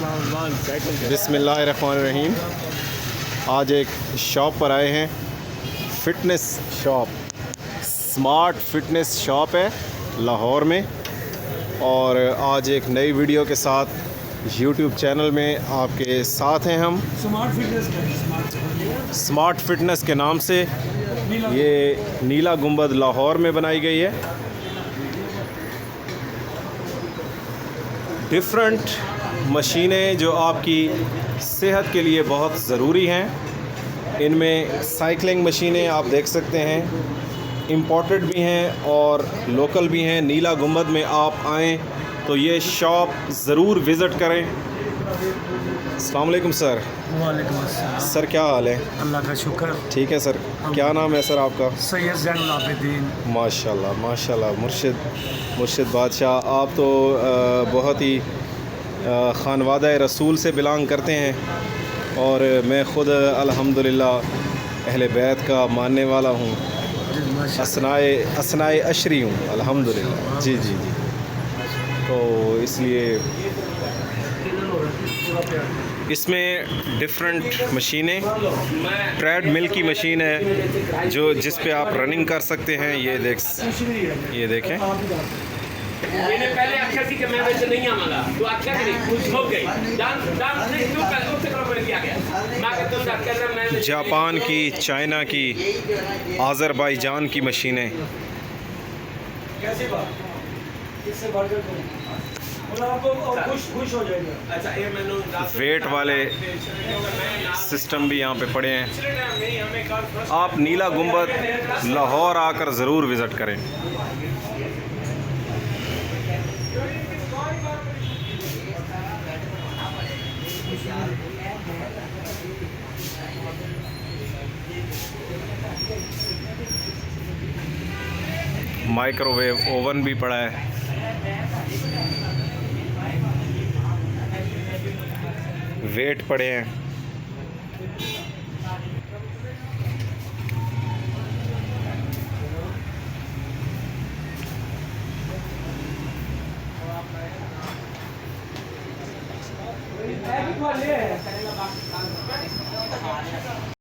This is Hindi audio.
बिस्मिल्लाहिर्रहमानिर्रहीम। आज एक शॉप पर आए हैं, fitness shop, smart fitness shop है लाहौर में। और आज एक नई वीडियो के साथ यूट्यूब चैनल में आपके साथ हैं हम। स्मार्ट फ़िटनेस के नाम से ये नीला गुंबद लाहौर में बनाई गई है। डिफरेंट मशीनें जो आपकी सेहत के लिए बहुत ज़रूरी हैं। इनमें साइकिलिंग मशीनें आप देख सकते हैं, इंपोर्टेड भी हैं और लोकल भी हैं। नीला गुंबद में आप आएँ तो ये शॉप ज़रूर विज़िट करें। अस्सलाम वालेकुम सर। वालेकुम अस्सलाम। सर क्या हाल है? अल्लाह का शुक्र। ठीक है सर। क्या नाम है सर आपका? सैयद ज़ैनुल आबिदीन। माशाल्लाह माशाल्लाह, मुर्शिद बादशाह। आप तो बहुत ही ख़ानवादा रसूल से बिलोंग करते हैं और मैं ख़ुद अल्हम्दुलिल्लाह अहले बैत का मानने वाला हूँ। असनाए अशरी हूँ अल्हम्दुलिल्लाह। जी जी जी। तो इसलिए इसमें डिफरेंट मशीनें, ट्रेडमिल की मशीन है जो जिस पे आप रनिंग कर सकते हैं। ये देखें। मैंने पहले आख्या थी कि मैं वैसे नहीं आऊंगा, तो आख्या करी खुश हो गई। नहीं तो कल उससे करो मैंने किया गया मैं कहता हूं डॉक्टर मैं जापान की, चाइना की, आज़रबाईजान की मशीनें। कैसी बात? इससे बढ़कर मतलब आपको खुश हो जाएगा। अच्छा ये मैंने वेट वाले सिस्टम भी यहाँ पे पड़े हैं। आप नीला गुंबद लाहौर आकर ज़रूर विज़िट करें। माइक्रोवेव ओवन भी पड़ा है। वेट पड़े हैं।